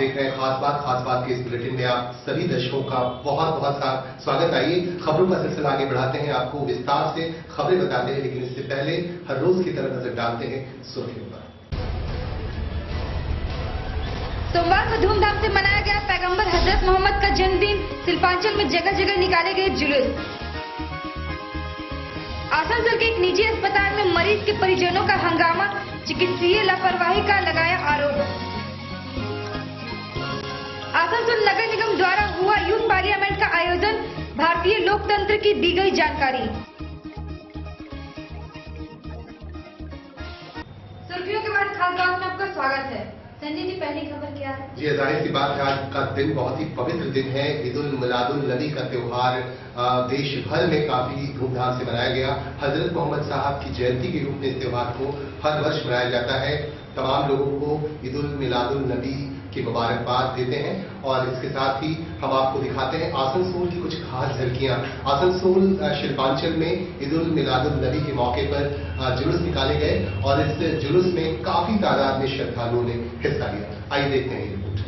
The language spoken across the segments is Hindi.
देख रहे हैं खास बात के इस बुलेटिन में आप सभी दर्शकों का बहुत बहुत स्वागत। आइए खबरों का सिलसिला आगे बढ़ाते हैं, आपको विस्तार से खबरें बताते हैं, लेकिन इससे पहले हर रोज की तरह नजर डालते हैं सुर्खियों पर। सोमवार को धूमधाम से मनाया गया पैगंबर हजरत मोहम्मद का जन्मदिन। शिल्पांचल में जगह जगह निकाले गए जुलूस। आसनसोल के एक निजी अस्पताल में मरीज के परिजनों का हंगामा, चिकित्सीय लापरवाही का लगाया आरोप। आसनसोल नगर निगम द्वारा हुआ यूथ पार्लियामेंट का आयोजन, भारतीय लोकतंत्र की दी गई जानकारी। सुर्खियों के बाद खास बात में आपका स्वागत है। संजय जी, पहली खबर क्या है? जी, जाहिर सी बात है, आज का दिन बहुत ही पवित्र दिन है। ईद-उल मिलादुल नबी का त्योहार देश भर में काफी धूमधाम से मनाया गया। हजरत मोहम्मद साहब की जयंती के रूप में इस त्योहार को हर वर्ष मनाया जाता है। तमाम लोगों को ईद-उल मिलादुल नबी की मुबारकबाद देते हैं और इसके साथ ही हम आपको दिखाते हैं आसनसोल की कुछ खास झलकियां। आसनसोल शिल्पांचल में ईद-उल मिलादुल नबी के मौके पर जुलूस निकाले गए और इस जुलूस में काफी तादाद में श्रद्धालुओं ने हिस्सा लिया। आइए देखते हैं ये रिपोर्ट।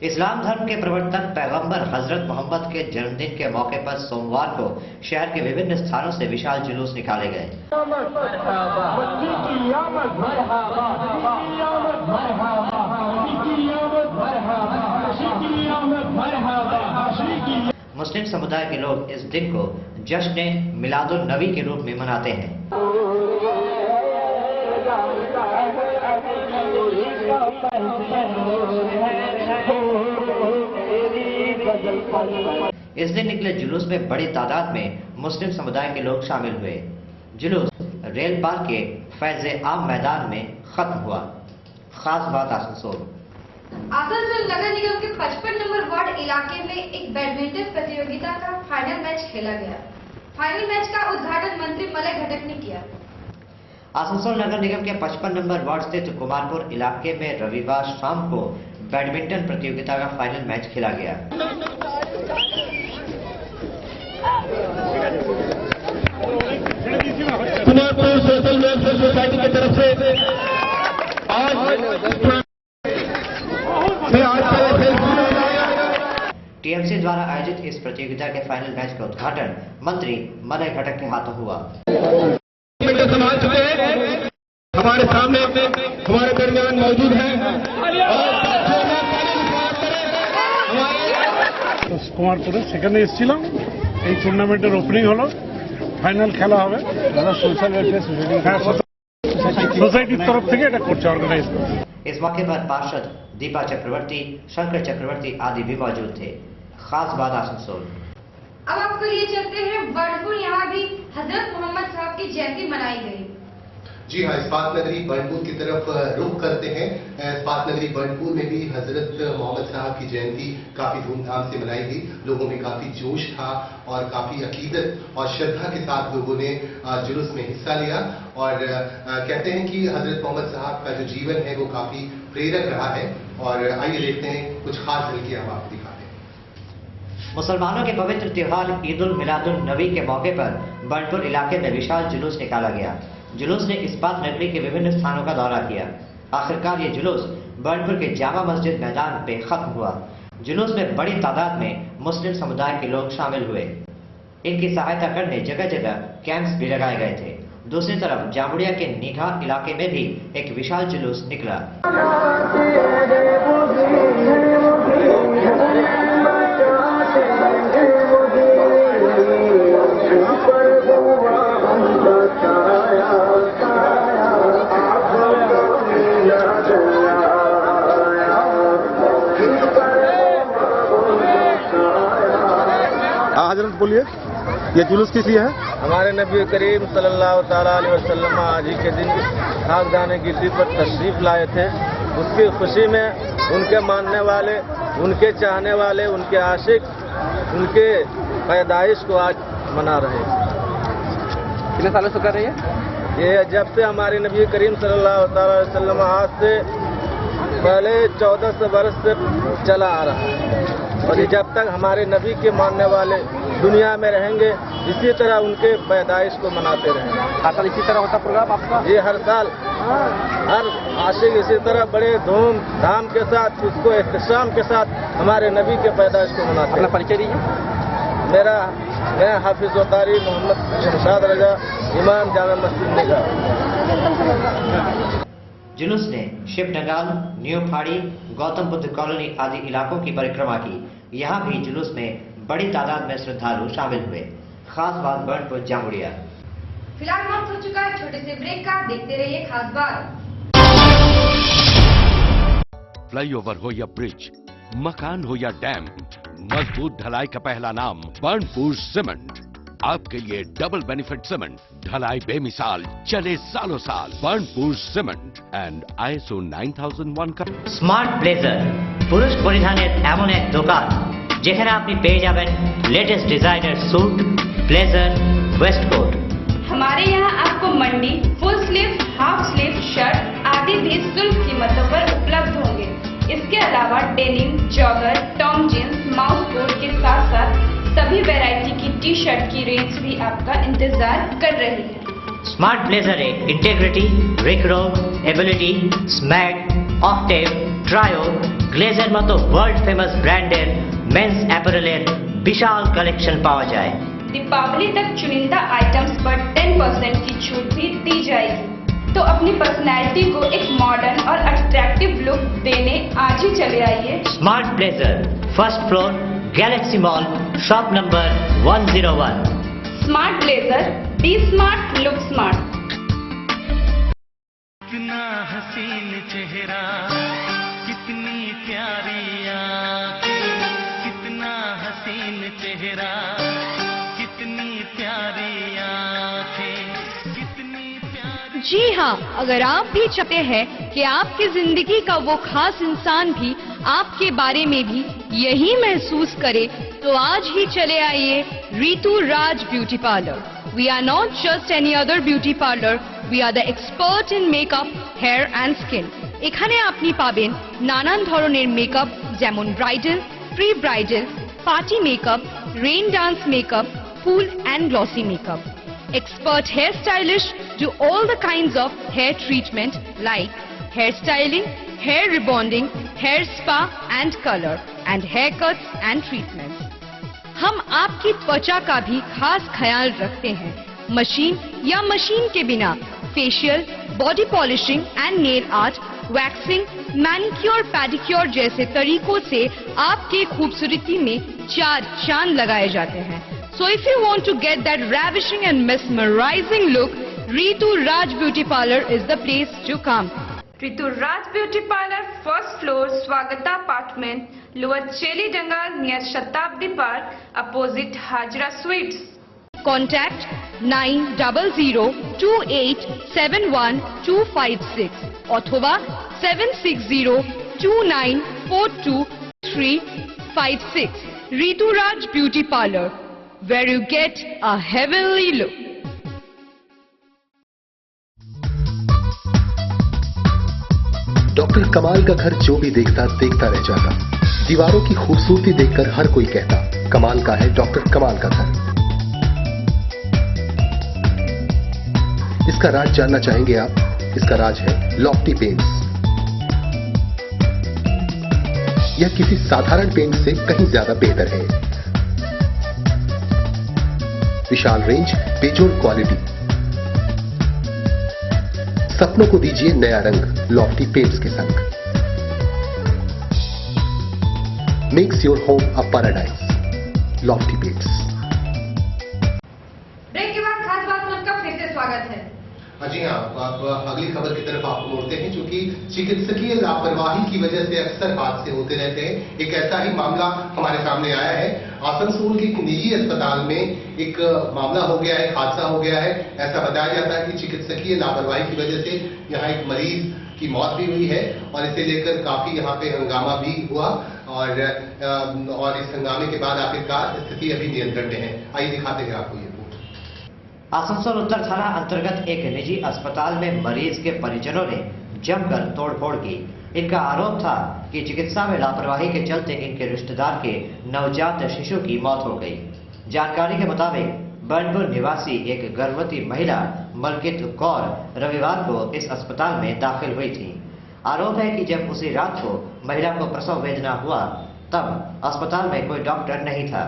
इस्लाम धर्म के प्रवर्तक पैगंबर हजरत मोहम्मद के जन्मदिन के मौके पर सोमवार को शहर के विभिन्न स्थानों से विशाल जुलूस निकाले गए। मुस्लिम समुदाय के लोग इस दिन को जश्न मिलादुल नबी के रूप में मनाते हैं। इस दिन निकले जुलूस में बड़ी तादाद में मुस्लिम समुदाय के लोग शामिल हुए। जुलूस रेल पार्क के फैज़ आम मैदान में खत्म हुआ। खास बात आसनसोल नगर निगम के 55 नंबर वार्ड इलाके में एक बैडमिंटन प्रतियोगिता का फाइनल मैच खेला गया। फाइनल मैच का उद्घाटन मंत्री मलय घटक ने किया। आसनसोल नगर निगम के 55 नंबर वार्ड स्थित कुमारपुर इलाके में रविवार शाम को बैडमिंटन प्रतियोगिता का फाइनल मैच खेला गया। कुमारपुर सोशल वेलफेयर सोसाइटी की तरफ से टीएमसी द्वारा आयोजित इस प्रतियोगिता के फाइनल मैच का उद्घाटन मंत्री मलय घटक के हाथों हुआ। संभाल चुके हैं, हमारे सामने हमारे दरमियान मौजूद हैं। কুমারপুরে সেখানে এসেছিলাম, এই টুর্নামেন্টের ওপেনিং হলো, ফাইনাল খেলা হবে। সোশ্যাল ওয়েলফেয়ার সোসাইটির तरफ থেকে এটা করছে, অর্গানাইজ করছে। इस मौके पर पार्षद दीपा चक्रवर्ती, शंकर चक्रवर्ती आदि भी मौजूद थे। खास बात आसनसोल। अब आपको लिए चलते हैं बर्नपुर। यहाँ भी हजरत मोहम्मद साहब की जयंती मनाई गई। जी हाँ, इस्पात नगरी बर्नपुर की तरफ रुख करते हैं। इस्पात नगरी बर्नपुर में भी हजरत मोहम्मद साहब की जयंती काफी धूमधाम से मनाई गई। लोगों में काफी जोश था और काफी अकीदत और श्रद्धा के साथ लोगों ने जुलूस में हिस्सा लिया और कहते हैं कि हजरत मोहम्मद साहब का जो जीवन है वो काफी प्रेरक रहा है। और आइए देखते हैं कुछ खास झलकियां हम आपको दिखाते हैं। मुसलमानों के पवित्र त्योहार ईद उल मिलादुल नबी के मौके पर बर्नपुर इलाके में विशाल जुलूस निकाला गया। जुलूस ने इस्पात नगरी के विभिन्न स्थानों का दौरा किया। आखिरकार ये जुलूस बर्नपुर के जामा मस्जिद मैदान पे खत्म हुआ। जुलूस में बड़ी तादाद में मुस्लिम समुदाय के लोग शामिल हुए। इनकी सहायता करने जगह जगह कैंप्स भी लगाए गए थे। दूसरी तरफ जामुड़िया के नीघा इलाके में भी एक विशाल जुलूस निकला। हजरत बोलिए, ये जुलूस किसी है? हमारे नबी करीम सल्लल्लाहु ताला अलैहि वसल्लम आज ही के दिन खाकदाने गिरदी पर तशरीफ लाए थे। उसकी खुशी में उनके मानने वाले, उनके चाहने वाले, उनके आशिक उनके पैदाइश को आज मना रहे हैं। कितने सालों से कर रही है? ये जब से हमारे नबी करीम सल्लल्लाहु ताला अलैहि वसल्लम आज से पहले 1400 वर्ष से चला आ रहा है और ये जब तक हमारे नबी के मानने वाले दुनिया में रहेंगे, इसी तरह उनके पैदाइश को मनाते रहेंगे। हर साल इसी तरह होता प्रोग्राम आपका? ये हर साल हर आशिक इसी तरह बड़े धूमधाम के साथ, उसको एहतशाम के साथ हमारे नबी के पैदाइश को मनाते हैं। अपना परिचय दीजिए। मैं हाफिज वकारी मोहम्मद शमशाद रजा, इमाम जामा मस्जिद निगाह। जुलूस ने शिव नगाल, न्यू फाड़ी, गौतम बुद्ध कॉलोनी आदि इलाकों की परिक्रमा की। यहाँ भी जुलूस में बड़ी तादाद में श्रद्धालु शामिल हुए। खास बात बर्नपुर जामुड़िया। फिलहाल वक्त हो चुका है छोटे से ब्रेक का, देखते रहिए खास बात। फ्लाईओवर हो या ब्रिज, मकान हो या डैम, मजबूत ढलाई का पहला नाम बर्नपुर सीमेंट। आपके लिए डबल बेनिफिट सीमेंट, ढलाई बेमिसाल, चले सालों साल। बर्नपुर सीमेंट एंड ISO 9001 का। স্মার্ট ব্লেজার পুরুষ পরিধানের এমন এক দোকান যেখানে আপনি পেয়ে যাবেন latest designer suit, blazer, waistcoat. हमारे यहाँ आपको मंडी, full sleeve, half sleeve shirt आदि भी सुलभ कीमतों पर उपलब्ध होंगे। इसके अलावा डेनिम, जॉगर, टॉम जींस, माउस कोट के साथ साथ सभी वैरायटी की टी शर्ट की रेंज भी आपका इंतजार कर रही है। स्मार्ट ब्लेजर इंटेग्रिटी, रिक्रो, एबिलिटी, स्मैग, ऑक्टेव, ट्रायो, গ্লেজের মতো ওয়ার্ল্ড ফেমাস ব্র্যান্ডের মেন্স অ্যাপারেলের বিশাল কালেকশন পাওয়া যায়। दीपावली तक चुनिंदा आइटम्स पर 10% की छूट भी दी जाएगी। तो अपनी पर्सनैलिटी को एक मॉडर्न और अट्रैक्टिव लुक देने आज ही चले आइए smart blazer, first floor, galaxy mall, shop number 101। Smart blazer, be smart, look smart. कितना हसीन चेहरा, कितनी प्यारी आँखें, कितना हसीन चेहरा, कितनी प्यारी आँखें, कितनी प्यारी। जी हाँ, अगर आप भी चाहते हैं कि आपकी जिंदगी का वो खास इंसान भी आपके बारे में भी यही महसूस करे, तो आज ही चले आइए Ritu Raj beauty parlour. We are not just any other beauty parlor, we are the expert in makeup, hair and skin. এখানে আপনি পাবেন নানান ধরনের মেকআপ, যেমন bridal, pre bridal, party makeup, rain dance makeup, full and glossy makeup. Expert hair stylists do all the kinds of hair treatment like hair styling, hair rebonding, hair spa and color, and haircuts and treatments. हम आपकी त्वचा का भी खास ख्याल रखते हैं। मशीन या मशीन के बिना facial, body polishing and nail art, waxing, manicure, pedicure जैसे तरीकों से आपके खूबसूरती में 4 चांद लगाए जाते हैं। So if you want to get that ravishing and mesmerizing look, Ritu Raj Beauty Parlor is the place to come. Ritu Raj beauty parlour, first floor, Swagata apartment, lower Chelidanga, near Shatabdi park, opposite Hajra sweets. Contact 9000287126 अथवा 7602942356. Ritu Raj Beauty Parlor, where you get a heavenly look. Doctor कमाल का घर जो भी देखता रह जाता। दीवारों की खूबसूरती देखकर हर कोई कहता, कमाल का है डॉक्टर कमाल का घर। इसका राज जानना चाहेंगे आप? इसका राज है लॉफ्टी पेंट्स। यह किसी साधारण पेंट से कहीं ज्यादा बेहतर है। विशाल रेंज, बेजोड़ क्वालिटी। सपनों को दीजिए नया रंग लॉफ्टी पेंट्स के संग। Makes your home a paradise, lofty paints. Break के बाद खास बात में आपका फिर से स्वागत है। जी हाँ, आप अगली खबर की तरफ आपको मोड़ते हैं, क्योंकि चिकित्सकीय लापरवाही की वजह से अक्सर हादसे होते रहते हैं। एक ऐसा ही मामला हमारे सामने आया है। आसनसोल के एक निजी अस्पताल में एक मामला हो गया है, हादसा हो गया है। ऐसा बताया जाता है कि चिकित्सकीय लापरवाही की वजह से यहाँ एक मरीज की मौत भी हुई है और इसे लेकर काफी यहाँ पे हंगामा भी हुआ और इस हंगामे के बाद आखिरकार स्थिति अभी नियंत्रण में है। आइए दिखाते हैं आपको ये। आसनसोल उत्तर थाना अंतर्गत एक निजी अस्पताल में मरीज के परिजनों ने जमकर तोड़फोड़ की। इनका आरोप था कि चिकित्सा में लापरवाही के चलते इनके रिश्तेदार के नवजात शिशु की मौत हो गई। जानकारी के मुताबिक बर्नपुर निवासी एक गर्भवती महिला मलकित कौर रविवार को इस अस्पताल में दाखिल हुई थी। आरोप है कि जब उसी रात को महिला को प्रसव वेदना हुआ तब अस्पताल में कोई डॉक्टर नहीं था।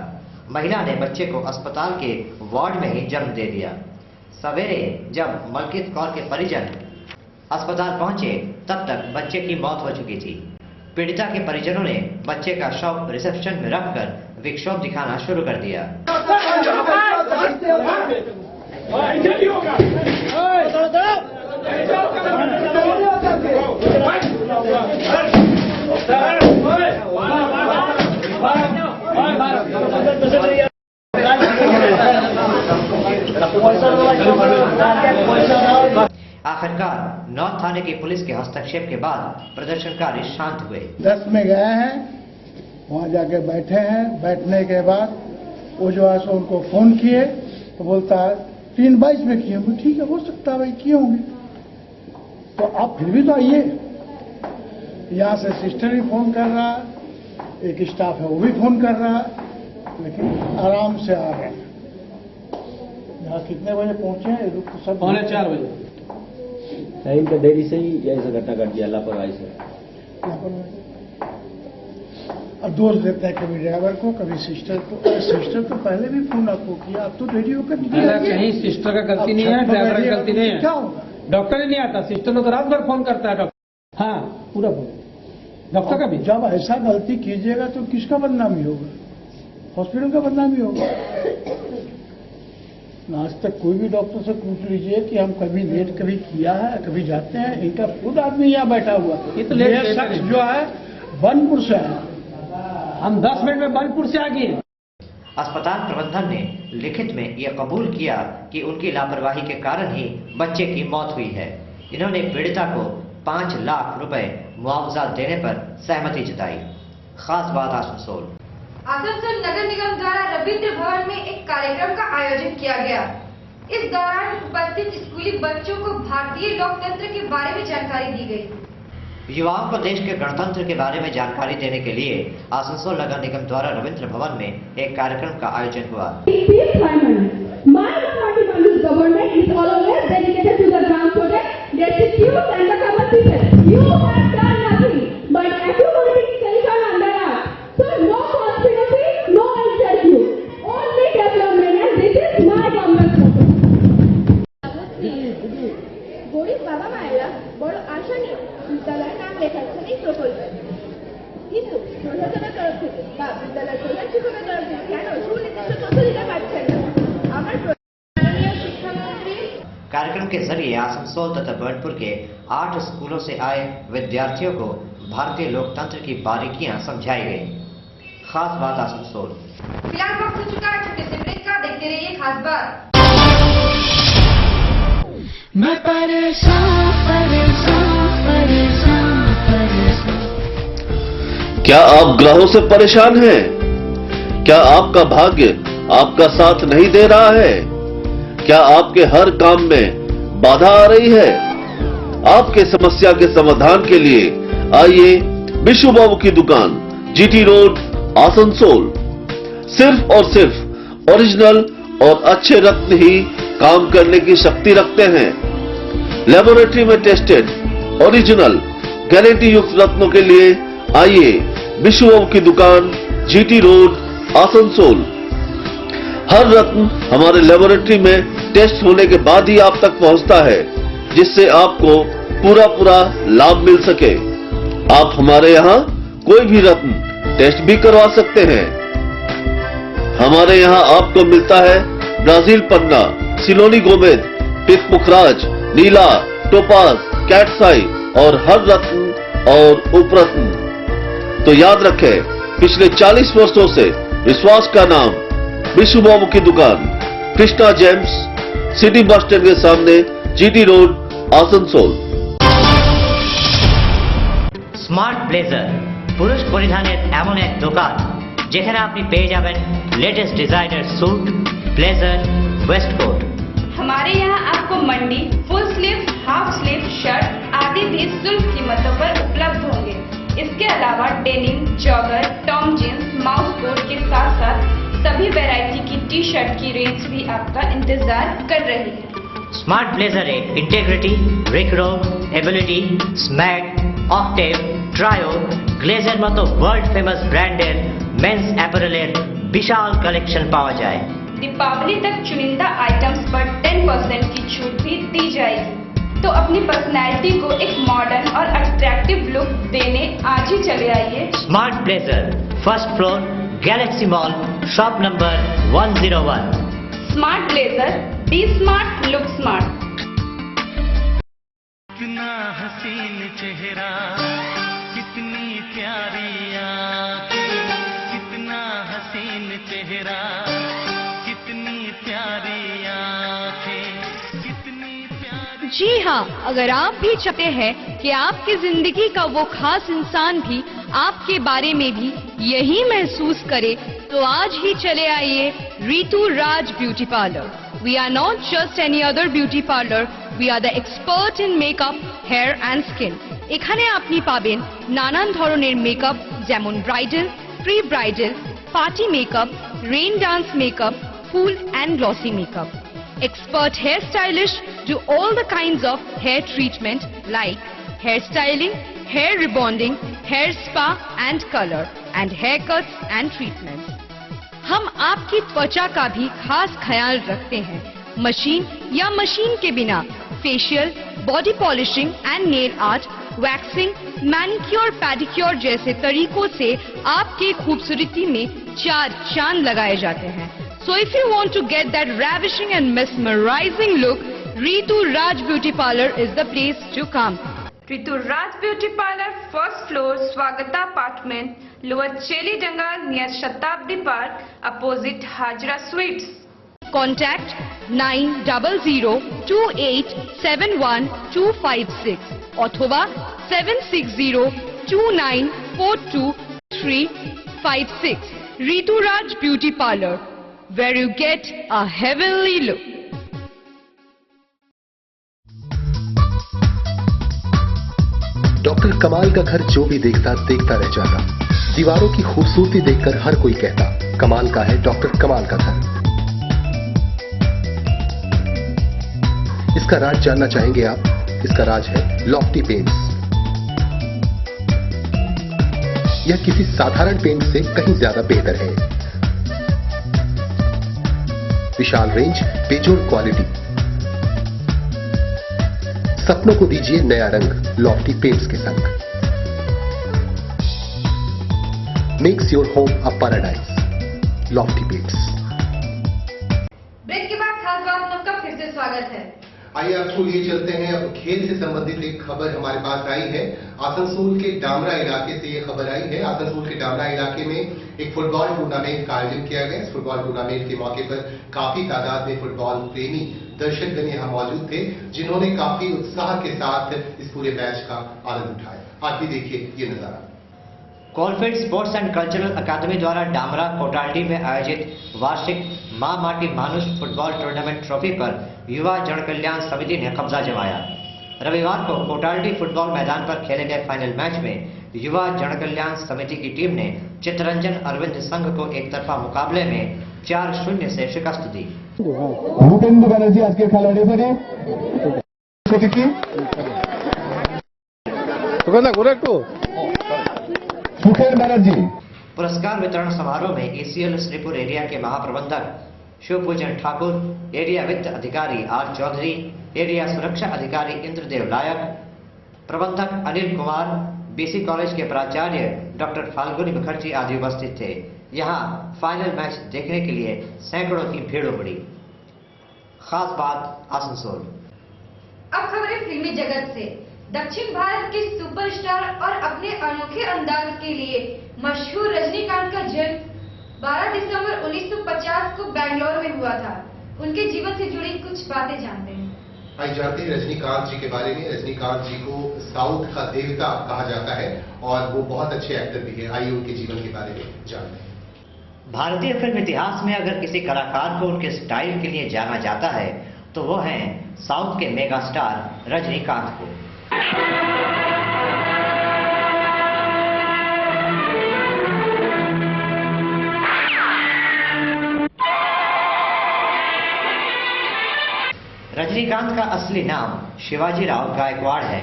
महिला ने बच्चे को अस्पताल के वार्ड में ही जन्म दे दिया। सवेरे जब मलकित कौर के परिजन अस्पताल पहुंचे तब तक बच्चे की मौत हो चुकी थी। पीड़िता के परिजनों ने बच्चे का शव रिसेप्शन में रखकर विक्षोभ दिखाना शुरू कर दिया। आखिरकार नॉर्थ थाने की पुलिस के हस्तक्षेप के बाद प्रदर्शनकारी शांत हुए। 10 में गए हैं, वहां जाके बैठे हैं। बैठने के बाद वो जो है सो उनको फोन किए तो बोलता है 3:22 में किए। ठीक है, हो सकता है भाई किए होंगे, तो आप फिर भी तो आइए। यहाँ से सिस्टर भी फोन कर रहा है, एक स्टाफ है वो भी फोन कर रहा है, लेकिन आराम से आ गए। यहाँ कितने बजे पहुंचे हैं? 3:45 बजे। टाइम का देरी से ही ऐसा घटना घट गया, लापरवाही से। अब दोष देते हैं कभी ड्राइवर को, कभी सिस्टर को। सिस्टर तो पहले भी फोन आपको किया, अब तो रेडियो कर दिया। कहीं सिस्टर का गलती नहीं है, ड्राइवर का गलती नहीं है। क्या होगा? डॉक्टर ही नहीं आता, सिस्टर तो रात भर फोन करता है। डॉक्टर हाँ पूरा फोन डॉक्टर का भी। जब ऐसा गलती कीजिएगा तो किसका बदनामी होगा? हॉस्पिटल का बदनामी होगा। आज तक कोई भी डॉक्टर से पूछ लीजिए कि हम कभी लेट कभी किया है, कभी जाते हैं। इनका खुद आदमी यहाँ बैठा हुआ, ये तो लेट शख्स जो है बनपुर से है। हम 10 मिनट में बनपुर से आ गए। अस्पताल प्रबंधन ने लिखित में यह कबूल किया कि उनकी लापरवाही के कारण ही बच्चे की मौत हुई है। इन्होंने पीड़िता को 5 लाख रुपए मुआवजा देने पर सहमति जताई। खास बात आसनसोल। आसनसोल नगर निगम द्वारा रविंद्र भवन में एक कार्यक्रम का आयोजन किया गया। इस दौरान उपस्थित स्कूली बच्चों को भारतीय लोकतंत्र के बारे में जानकारी दी गई। युवाओं को देश के गणतंत्र के बारे में जानकारी देने के लिए आसनसोल नगर निगम द्वारा रविंद्र भवन में एक कार्यक्रम का आयोजन हुआ। कार्यक्रम के जरिए आसनसोल तथा बर्नपुर के 8 स्कूलों से आए विद्यार्थियों को भारतीय लोकतंत्र की बारीकियां समझाई गई। खास बात आसनसोल। फिलहाल वक्त हो चुका है छोटे से ब्रेक का, देखते रहिए खास बात। मैं परेशान परेशान परेशान परेशान। क्या आप ग्रहों से परेशान हैं? क्या आपका भाग्य आपका साथ नहीं दे रहा है? क्या आपके हर काम में बाधा आ रही है? आपके समस्या के समाधान के लिए आइए विशु बाबू की दुकान, जीटी रोड, आसनसोल। सिर्फ और सिर्फ ओरिजिनल और अच्छे रत्न ही काम करने की शक्ति रखते हैं। लेबोरेटरी में टेस्टेड ओरिजिनल गारंटी युक्त रत्नों के लिए आइए विशु बाबू की दुकान, जीटी रोड, आसनसोल। हर रत्न हमारे लेबोरेटरी में टेस्ट होने के बाद ही आप तक पहुंचता है, जिससे आपको पूरा लाभ मिल सके। आप हमारे यहाँ कोई भी रत्न टेस्ट भी करवा सकते हैं। हमारे यहाँ आपको मिलता है ब्राजील पन्ना, सिलोनी गोमेद, पिक पुखराज, नीला, टोपाज, कैटसाई और हर रत्न और उपरत्न। तो याद रखें, पिछले 40 वर्षों से विश्वास का नाम विशु बाबू की दुकान, Krishna gems, city bus stand के सामने, GT road, Asansol. Smart blazer পুরুষ পরিধানের এমন এক দোকান যেখানে আপনি পেয়ে যাবেন latest designer suit, blazer, waistcoat. हमारे यहाँ आपको मंडी, full sleeve, half sleeve, shirt आदि भी सुलभ कीमतों पर उपलब्ध होंगे। इसके अलावा डेनिम, जॉगर, टॉम जींस, माउस कोट के साथ साथ सभी वैरायटी की टी शर्ट की रेंज भी आपका इंतजार कर रही है। स्मार्ट ब्लेजर इंटेग्रिटी, रिक्रो, एबिलिटी, स्मैक, ऑक्टेव, ट्रायो, ग्लेजर मतो world famous branded men's apparel विशाल कलेक्शन पावा जाए। दीपावली तक चुनिंदा आइटम्स पर 10% की छूट भी दी जाएगी। तो अपनी पर्सनैलिटी को एक मॉडर्न और अट्रैक्टिव लुक देने आज ही चले आइए smart blazer, first floor, galaxy mall, shop number 101। Smart blazer, be smart, look smart. कितना हसीन चेहरा, कितनी प्यारी आंखें, कितना हसीन चेहरा, कितनी प्यारी आंखें, कितनी प्यारी। जी हाँ, अगर आप भी चाहते हैं कि आपकी जिंदगी का वो खास इंसान भी आपके बारे में भी यही महसूस करे, तो आज ही चले आइए Ritu Raj beauty parlour. We are not just any other beauty parlor, we are the expert in makeup, hair and skin. এখানে আপনি পাবেন নানান ধরনের মেকআপ, যেমন bridal, pre bridal, party makeup, rain dance makeup, full and glossy makeup. Expert hair stylists do all the kinds of hair treatment like hair styling, hair rebonding, hair spa and color, and haircuts and treatments. हम आपकी त्वचा का भी खास ख्याल रखते हैं। मशीन या मशीन के बिना facial, body polishing and nail art, waxing, manicure, pedicure जैसे तरीकों से आपकी खूबसूरती में 4 चांद लगाए जाते हैं। So if you want to get that ravishing and mesmerizing look, Ritu Raj Beauty Parlor is the place to come. Ritu Raj Beauty Parlor, first floor, Swagata Apartment, Lower Cheli Dangal near Shatabdi Park, opposite Hajra Sweets. Contact 900287126 अथवा 7602942356. Ritu Raj Beauty Parlor, where you get a heavenly look. Doctor कमाल का घर जो भी देखता देखता रह जाता। दीवारों की खूबसूरती देखकर हर कोई कहता, कमाल का है डॉक्टर कमाल का घर। इसका राज जानना चाहेंगे आप? इसका राज है लॉफ्टी पेंट्स। यह किसी साधारण पेंट से कहीं ज्यादा बेहतर है। विशाल रेंज, बेजोड़ क्वालिटी। सपनों को दीजिए नया रंग लॉफ्टी पेंट्स के संग। Makes your home a paradise, lofty paints. Break के बाद खास बात आपका फिर से स्वागत है। आइए आपको लिए चलते हैं। अब खेल से संबंधित एक खबर हमारे पास आई है। आसनसोल के डामरा इलाके से ये खबर आई है। आसनसोल के डामरा इलाके में एक फुटबॉल टूर्नामेंट का आयोजन किया गया। इस फुटबॉल टूर्नामेंट के मौके पर काफी तादाद में फुटबॉल प्रेमी दर्शकगण यहाँ मौजूद थे, जिन्होंने काफी उत्साह के साथ इस पूरे मैच का आनंद उठाया। आप भी देखिए ये नजारा। कोलफील्ड स्पोर्ट्स एंड कल्चरल अकादमी द्वारा डामरा कोटाल्डी में आयोजित वार्षिक मां माटी मानुष फुटबॉल टूर्नामेंट ट्रॉफी पर युवा जन कल्याण समिति ने कब्जा जमाया। रविवार को कोटाल्डी फुटबॉल मैदान पर खेले गए फाइनल मैच में युवा जन कल्याण समिति की टीम ने चित्तरंजन अरविंद संघ को एक तरफा मुकाबले में 4-0 से शिकस्त दी। भूपेंद्र बनर्जी आज के खिलाड़ी बने। सुखेन बनर्जी। पुरस्कार वितरण समारोह में ACL श्रीपुर एरिया के महाप्रबंधक शिवपूजन ठाकुर, एरिया वित्त अधिकारी R चौधरी, एरिया सुरक्षा अधिकारी इंद्रदेव लायक, प्रबंधक अनिल कुमार, BC कॉलेज के प्राचार्य डॉक्टर फाल्गुनी मुखर्जी आदि उपस्थित थे। यहाँ फाइनल मैच देखने के लिए सैकड़ों की भीड़ उमड़ी। खास बात आसनसोल। अब खबरें फिल्मी जगत से। दक्षिण भारत के सुपरस्टार और अपने अनोखे अंदाज के लिए मशहूर रजनीकांत का जन्म 12 दिसंबर 1950 को बेंगलोर में हुआ था। उनके जीवन से जुड़ी कुछ बातें जानते हैं। आइए जानते हैं रजनीकांत जी के बारे में। रजनीकांत जी को साउथ का देवता कहा जाता है और वो बहुत अच्छे एक्टर भी है। आइए उनके जीवन के बारे में जानते हैं। भारतीय फिल्म इतिहास में अगर किसी कलाकार को उनके स्टाइल के लिए जाना जाता है तो वो है साउथ के मेगा स्टार रजनीकांत को। रजनीकांत का असली नाम शिवाजीराव गायकवाड़ है।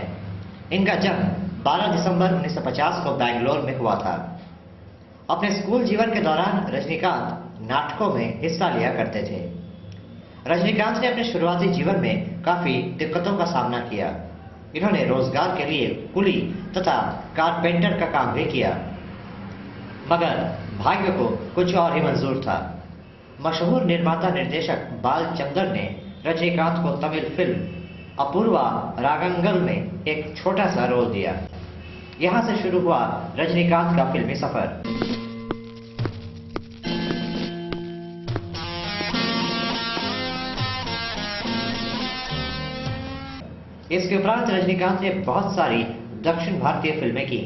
इनका जन्म 12 दिसंबर 1950 को बैंगलोर में हुआ था। अपने स्कूल जीवन के दौरान रजनीकांत नाटकों में हिस्सा लिया करते थे। रजनीकांत ने अपने शुरुआती जीवन में काफी दिक्कतों का सामना किया। इन्होंने रोजगार के लिए कुली तथा कारपेंटर का काम भी किया, मगर भाग्य को कुछ और ही मंजूर था। मशहूर निर्माता निर्देशक बालचंदर ने रजनीकांत को तमिल फिल्म अपूर्वा रागंगल में एक छोटा सा रोल दिया। यहां से शुरू हुआ रजनीकांत का फिल्मी सफर। इसके उपरांत रजनीकांत ने बहुत सारी दक्षिण भारतीय फिल्में की।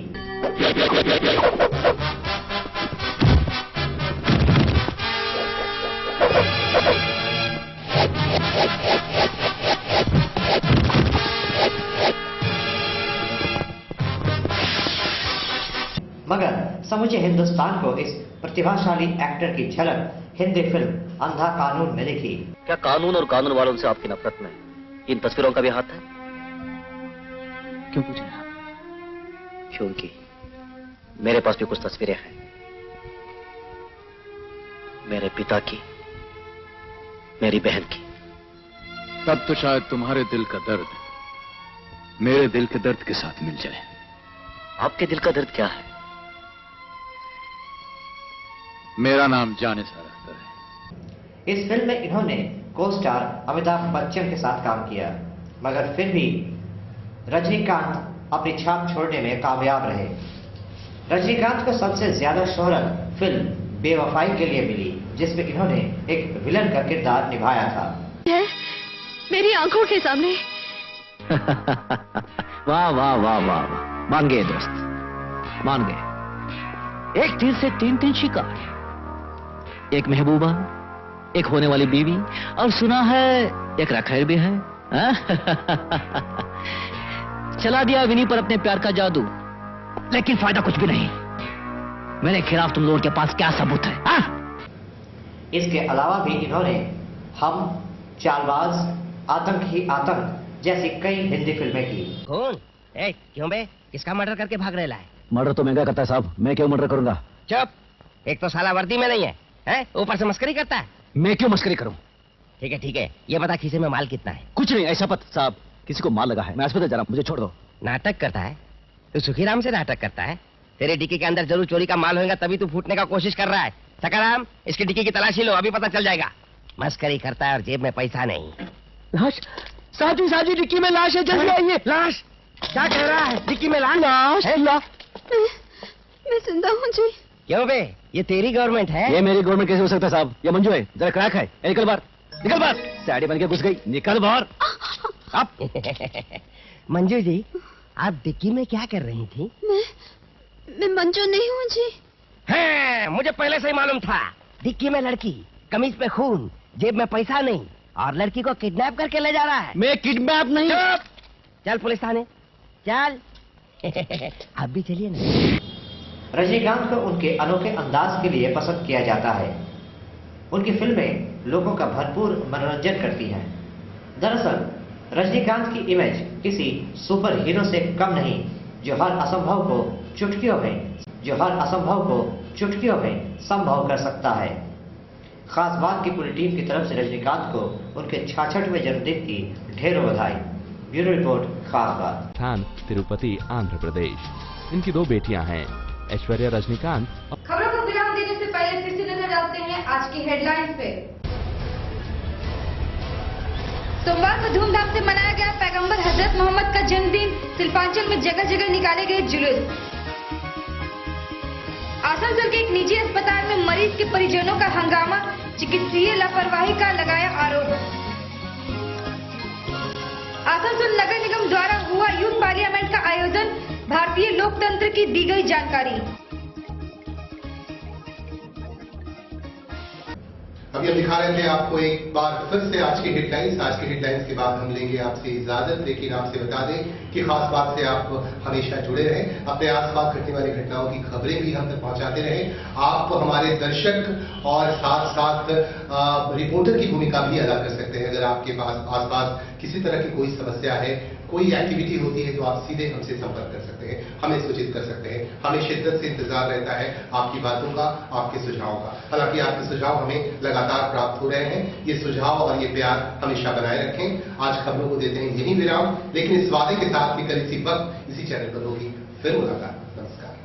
मगर समूचे हिंदुस्तान को इस प्रतिभाशाली एक्टर की झलक हिंदी फिल्म अंधा कानून में दिखी। क्या कानून और कानून वालों से आपकी नफरत में इन तस्वीरों का भी हाथ है? क्यों पूछ रहे हैं? क्योंकि मेरे पास भी कुछ तस्वीरें हैं, मेरे पिता की, मेरी बहन की। तब तो शायद तुम्हारे दिल का दर्द मेरे दिल के दर्द के साथ मिल जाए। आपके दिल का दर्द क्या है? मेरा नाम जाने सारा अख्तर है। इस फिल्म में इन्होंने को स्टार अमिताभ बच्चन के साथ काम किया, मगर फिर भी रजनीकांत अपनी छाप छोड़ने में कामयाब रहे। रजनीकांत को सबसे ज्यादा शोहरत फिल्म बेवफाई के लिए मिली, जिसमें इन्होंने एक विलन का किरदार निभाया था। मेरी आंखों के सामने। वाह वाह वाह वाह, मान गए दोस्त, मान गए। एक तीर से तीन शिकार, एक महबूबा, एक होने वाली बीवी, और सुना है एक रखैर भी है। चला दिया विनी पर अपने प्यार का जादू, लेकिन फायदा कुछ भी नहीं। मेरे खिलाफ तुम लोगों के पास क्या सबूत है? इसके अलावा भी इन्होंने हम, चालबाज, आतंक ही आतंक जैसी कई हिंदी फिल्में की। कौन? क्यों बे? किसका मर्डर करके भाग रहा है? मर्डर तो महंगा करता है साहब, मैं क्यों मर्डर करूंगा? चुप! एक तो साला वर्दी में नहीं है, ऊपर से मस्करी करता है। मैं क्यों मस्करी करूं? ठीक है, ये बता खीसे में माल कितना है? कुछ नहीं, ऐसा पत साहब, किसी को माल लगा है, मैं अस्पताल जा रहा हूं, मुझे छोड़ दो। नाटक करता है तू? सुखीराम से नाटक करता है? तेरे डिक्की के अंदर जरूर चोरी का माल होगा, तभी तू फूटने का कोशिश कर रहा है। सकाराम, इसकी डिक्की की तलाशी लो, अभी पता चल जाएगा। मस्करी करता है और जेब में पैसा नहीं। लाश साजी डिक्की में लाश है, जल्दी आइए। लाश? क्या कह रहा है? डिक्की में लाश? मैं जिंदा हूँ जी। क्यों बे? ये तेरी गवर्नमेंट है? ये मेरी गवर्नमेंट कैसे हो सकता है साहब? ये मंजू है, जरा क्रैक है। निकल बाहर, निकल बाहर। साड़ी बन के घुस गई, निकल बाहर। अब मंजू जी, आप डिक्की में क्या कर रही थी? मैं मंजू नहीं हूँ जी। है, मुझे पहले से ही मालूम था। डिक्की में लड़की, कमीज पे खून, जेब में पैसा नहीं, और लड़की को किडनैप करके ले जा रहा है। मैं किडनैप नहीं। चल पुलिस थाने, चल। आप भी चलिए ना। रजनीकांत को उनके अनोखे अंदाज के लिए पसंद किया जाता है। उनकी फिल्में लोगों का भरपूर मनोरंजन करती हैं। दरअसल रजनीकांत की इमेज किसी सुपर हीरो से कम नहीं, जो हर असंभव को चुटकियों में संभव कर सकता है। खास बात की पूरी टीम की तरफ से रजनीकांत को उनके 66वें जन्मदिन की ढेरों बधाई। ब्यूरो रिपोर्ट, खास बात। स्थान तिरुपति, आंध्र प्रदेश। इनकी 2 बेटियां हैं, ऐश्वर्या रजनीकांत। खबरों को विराम देने से पहले फिर से नजर डालते हैं आज की हेडलाइंस पे। सोमवार को धूमधाम से मनाया गया पैगंबर हजरत मोहम्मद का जन्मदिन। शिल्पांचल में जगह जगह निकाले गए जुलूस। आसनसोल के एक निजी अस्पताल में मरीज के परिजनों का हंगामा, चिकित्सीय लापरवाही का लगाया आरोप। आसनसोल नगर निगम द्वारा हुआ यूथ पार्लियामेंट का आयोजन, भारतीय लोकतंत्र की दी गई जानकारी। अभी हम दिखा रहे थे आपको एक बार फिर से आज के हेडलाइंस के बाद हम लेंगे आपसे इजाजत, लेकिन आपसे बता दें कि खास बात से आप हमेशा जुड़े रहें, अपने आसपास घटने वाली घटनाओं की खबरें भी हम तक पहुंचाते रहें। आप हमारे दर्शक और साथ साथ रिपोर्टर की भूमिका भी अदा कर सकते हैं। अगर आपके पास आसपास किसी तरह की कोई समस्या है, कोई एक्टिविटी होती है, तो आप सीधे हमसे संपर्क कर सकते हैं, हमें सूचित कर सकते हैं। हमें शिद्दत से इंतजार रहता है आपकी बातों का, आपके सुझावों का। हालांकि आपके सुझाव हमें लगातार प्राप्त हो रहे हैं। ये सुझाव और ये प्यार हमेशा बनाए रखें। आज खबरों को देते हैं यही विराम, लेकिन इस वादे के साथ कि कल इसी वक्त इसी चैनल पर होगी फिर मुलाकात। नमस्कार।